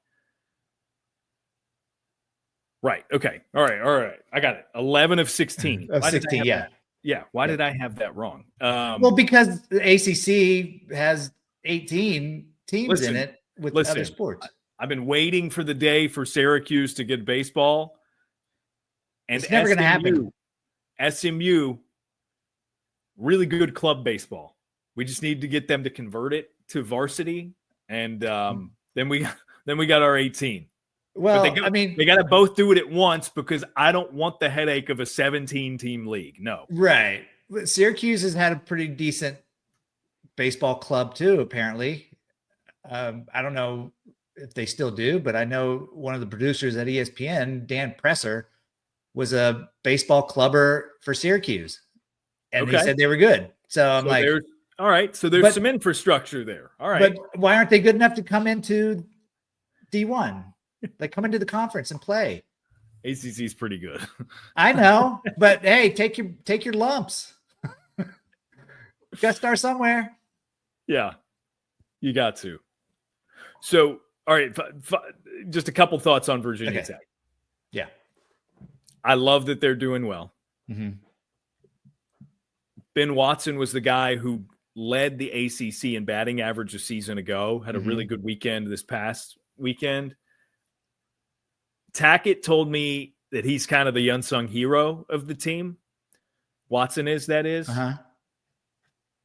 right. Okay. All right. I got it. 11 of 16. Of 16, yeah. Yeah. Why did I have that wrong? Well, because the ACC has 18 teams in it with other sports. I've been waiting for the day for Syracuse to get baseball. And it's never going to happen. SMU, really good club baseball. We just need to get them to convert it to varsity. And then we got our 18. Well, they got to both do it at once, because I don't want the headache of a 17-team league. No. Right. Syracuse has had a pretty decent baseball club too, apparently. I don't know if they still do, but I know one of the producers at ESPN, Dan Presser, was a baseball clubber for Syracuse, and he said they were good. So I'm like, all right. So there's some infrastructure there. All right. But why aren't they good enough to come into D1? Like, come into the conference and play. ACC is pretty good. I know, but hey, take your lumps. Got to start somewhere. Yeah, you got to. So, all right, just a couple thoughts on Virginia Tech. Yeah. I love that they're doing well. Mm-hmm. Ben Watson was the guy who led the ACC in batting average a season ago, had a really good weekend this past weekend. Tackett told me that he's kind of the unsung hero of the team. Watson is, that is. Uh-huh.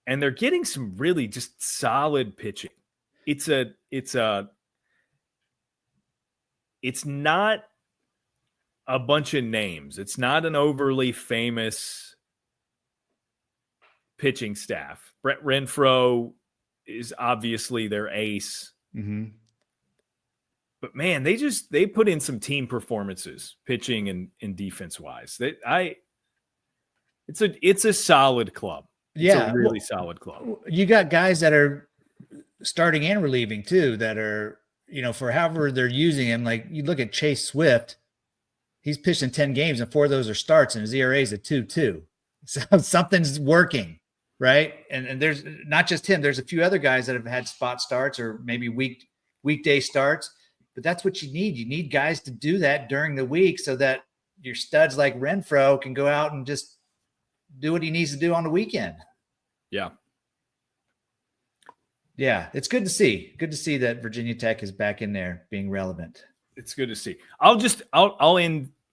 And they're getting some really just solid pitching. It's not a bunch of names. It's not an overly famous pitching staff. Brett Renfroe is obviously their ace. Mm-hmm. But man, they put in some team performances, pitching and defense wise. It's a solid club. It's a really solid club. You got guys that are starting and relieving too, that are, for however they're using him. Like you look at Chase Swift, he's pitched in 10 games and 4 of those are starts, and his ERA is a 2.2. So something's working, right? And there's not just him. There's a few other guys that have had spot starts or maybe weekday starts, but that's what you need. You need guys to do that during the week so that your studs like Renfroe can go out and just do what he needs to do on the weekend. Yeah. Yeah, it's good to see. Good to see that Virginia Tech is back in there being relevant. It's good to see. I'll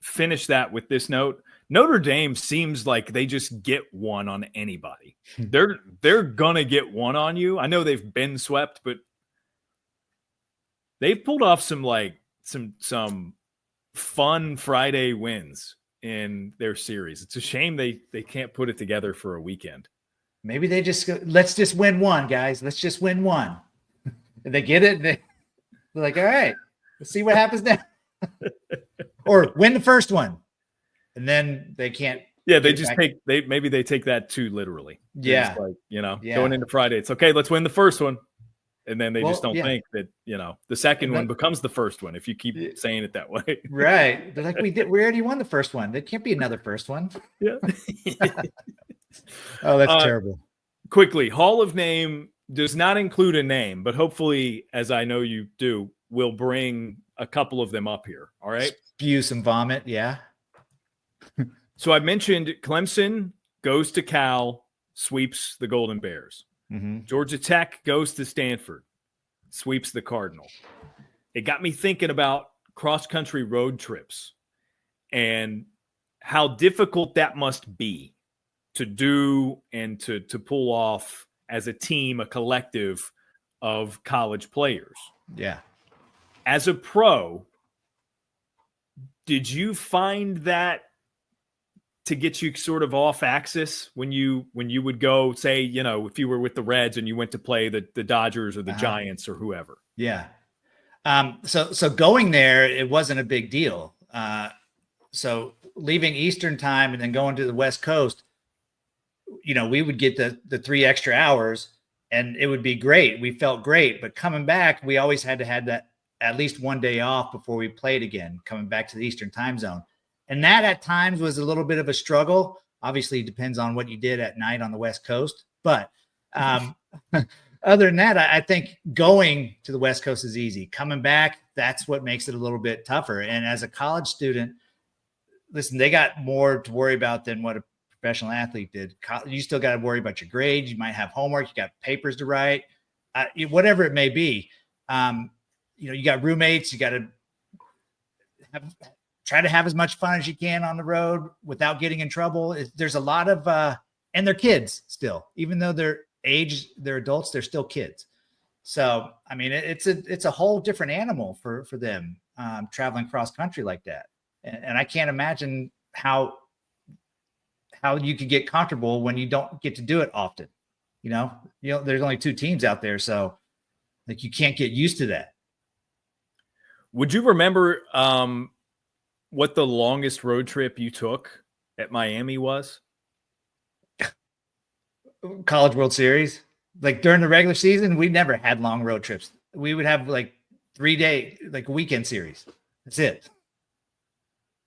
finish that with this note. Notre Dame seems like they just get one on anybody. They're gonna get one on you. I know they've been swept, but they've pulled off some fun Friday wins in their series. It's a shame they can't put it together for a weekend. Maybe they just go, let's just win one, guys. Let's just win one. And they get it. They're like, all right, let's see what happens now. Or win the first one. And then they can't. Yeah, they take that too literally. Yeah. Going into Friday, it's okay, let's win the first one. And then they just don't think that, the second one becomes the first one if you keep saying it that way. Right. They're like, we already won the first one. There can't be another first one. Yeah. Oh, that's terrible. Quickly, Hall of Name does not include a name, but hopefully, as I know you do, we'll bring a couple of them up here. All right. Spew some vomit. Yeah. So I mentioned Clemson goes to Cal, sweeps the Golden Bears. Mm-hmm. Georgia Tech goes to Stanford, sweeps the Cardinal. It got me thinking about cross-country road trips and how difficult that must be to do and to pull off as a team, a collective of college players. Yeah. As a pro, did you find that to get you sort of off axis when you would go, say, if you were with the Reds and you went to play the Dodgers or the Giants or whoever? Yeah. So going there, it wasn't a big deal. So leaving Eastern time and then going to the West Coast, we would get the 3 extra hours and it would be great. We felt great, but coming back, we always had to have that at least one day off before we played again, coming back to the Eastern time zone. And that at times was a little bit of a struggle. Obviously, it depends on what you did at night on the West Coast. But other than that, I think going to the West Coast is easy. Coming back, that's what makes it a little bit tougher. And as a college student, listen, they got more to worry about than what a professional athlete did. You still got to worry about your grades. You might have homework. You got papers to write, whatever it may be. You got roommates. You got to try to have as much fun as you can on the road without getting in trouble. There's a lot of, and they're kids still, even though they're adults, they're still kids. So, I mean, it's a whole different animal for them traveling cross country like that. And I can't imagine how you could get comfortable when you don't get to do it often. There's only 2 teams out there. So like, you can't get used to that. Would you remember, what the longest road trip you took at Miami was? College World Series. Like during the regular season, we never had long road trips. We would have like 3-day, like weekend series. That's it.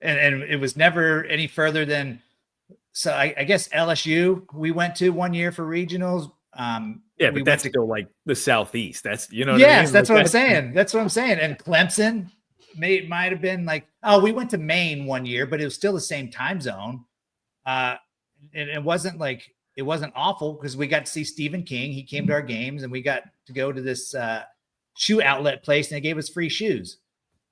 And it was never any further than, so I guess LSU we went to one year for regionals. But that's still like the Southeast. That's, yes, what I mean? That's what I'm saying. That's what I'm saying. And Clemson might have been like, we went to Maine one year, but it was still the same time zone. And it wasn't awful because we got to see Stephen King. He came to our games and we got to go to this shoe outlet place and they gave us free shoes.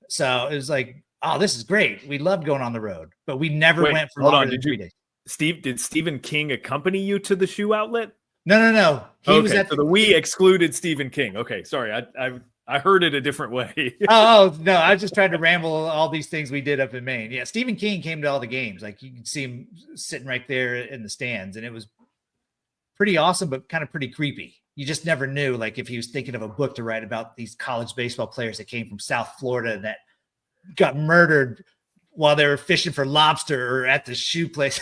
So it was like, this is great. We loved going on the road, but we never went for longer than 3 days. Did Stephen King accompany you to the shoe outlet? No. He was we excluded Stephen King. Okay, sorry. I heard it a different way. No, I was just trying to ramble all these things we did up in Maine. Yeah, Stephen King came to all the games. Like you could see him sitting right there in the stands, and it was pretty awesome, but kind of pretty creepy, you just never knew, like if he was thinking of a book to write about these college baseball players that came from South Florida that got murdered while they were fishing for lobster or at the shoe place.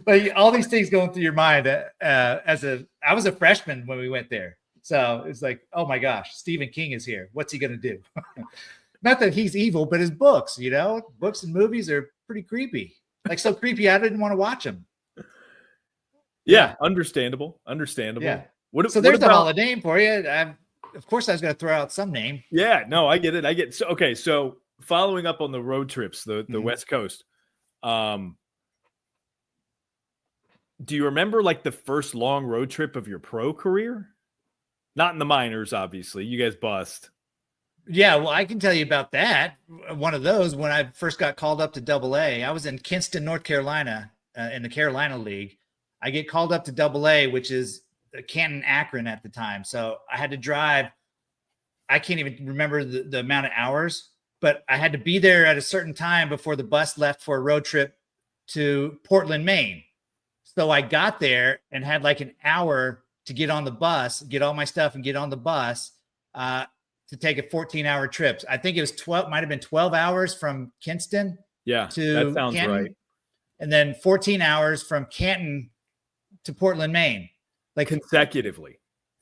Like all these things going through your mind. I was a freshman when we went there. So it's like, oh my gosh, Stephen King is here. What's he going to do? Not that he's evil, but his books, books and movies are pretty creepy. Like so creepy, I didn't want to watch them. Yeah, understandable. Yeah. So there's the Hall of Name for you. Of course, I was going to throw out some name. Yeah, no, I get it. So, okay, so following up on the road trips, the West Coast, do you remember like the first long road trip of your pro career? Not in the minors, obviously. You guys bust. Yeah, well, I can tell you about that. One of those, when I first got called up to AA, I was in Kinston, North Carolina, in the Carolina League. I get called up to AA, which is Canton, Akron at the time. So I had to drive. I can't even remember the amount of hours, but I had to be there at a certain time before the bus left for a road trip to Portland, Maine. So I got there and had like an hour to get on the bus, get all my stuff and get on the bus to take a 14-hour trip. I think it was might have been 12 hours from Kinston to that sounds Canton, right. And then 14 hours from Canton to Portland, Maine. Like consecutively.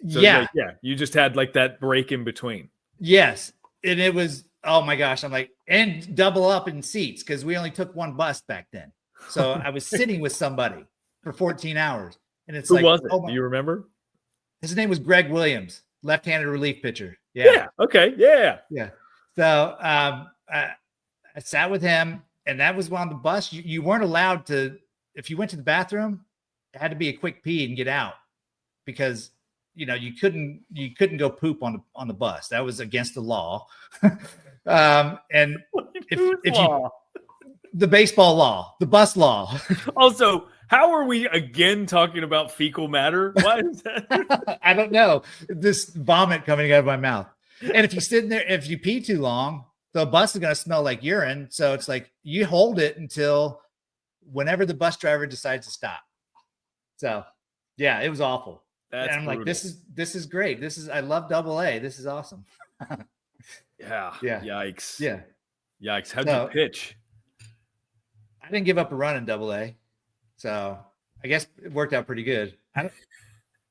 So yeah. You just had like that break in between. Yes. And it was, oh my gosh. I'm like, and double up in seats because we only took one bus back then. So I was sitting with somebody for 14 hours. And it's Who like, was it? Oh Do you remember? His name was Greg Williams, left-handed relief pitcher. Yeah. Okay. Yeah. Yeah. So I sat with him, and that was on the bus. You weren't allowed to, if you went to the bathroom, it had to be a quick pee and get out because you couldn't go poop on the bus. That was against the law. And the baseball law, the bus law. Also, how are we again talking about fecal matter? Why is that? I don't know. This vomit coming out of my mouth. And if you sit in there, if you pee too long, the bus is going to smell like urine. So it's like you hold it until whenever the bus driver decides to stop. So yeah, it was awful. That's and I'm brutal. like, this is great. I love AA. This is awesome. Yeah. Yikes. Yeah. Yikes. How'd you pitch? I didn't give up a run in AA. So I guess it worked out pretty good.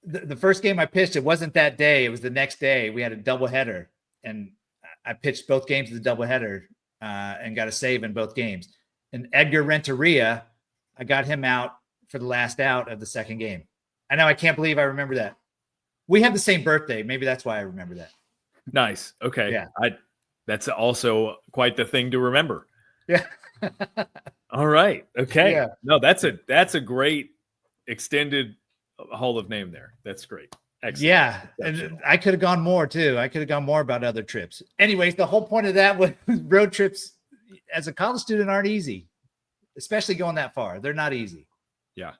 The first game I pitched, it wasn't that day. It was the next day. We had a doubleheader, and I pitched both games of the doubleheader and got a save in both games. And Edgar Renteria, I got him out for the last out of the second game. I know. I can't believe I remember that. We have the same birthday. Maybe that's why I remember that. Nice. Okay. Yeah. That's also quite the thing to remember. Yeah. All right. Okay. Yeah. No, that's a great extended Hall of Name there. That's great. Excellent. Yeah. And I could have gone more too. I could have gone more about other trips. Anyways, the whole point of that was road trips as a college student aren't easy, especially going that far. They're not easy. Yeah.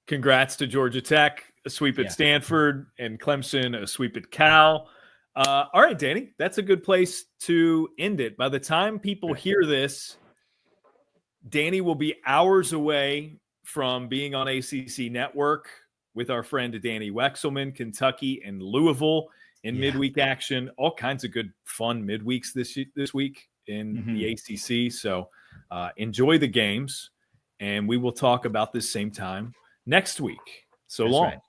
Congrats to Georgia Tech, a sweep at Stanford, and Clemson, a sweep at Cal. All right, Danny, that's a good place to end it. By the time people hear this, Danny will be hours away from being on ACC Network with our friend Danny Wexelman, Kentucky and Louisville in midweek action. All kinds of good fun midweeks this week in the ACC. So enjoy the games, and we will talk about this same time next week. So long. Right.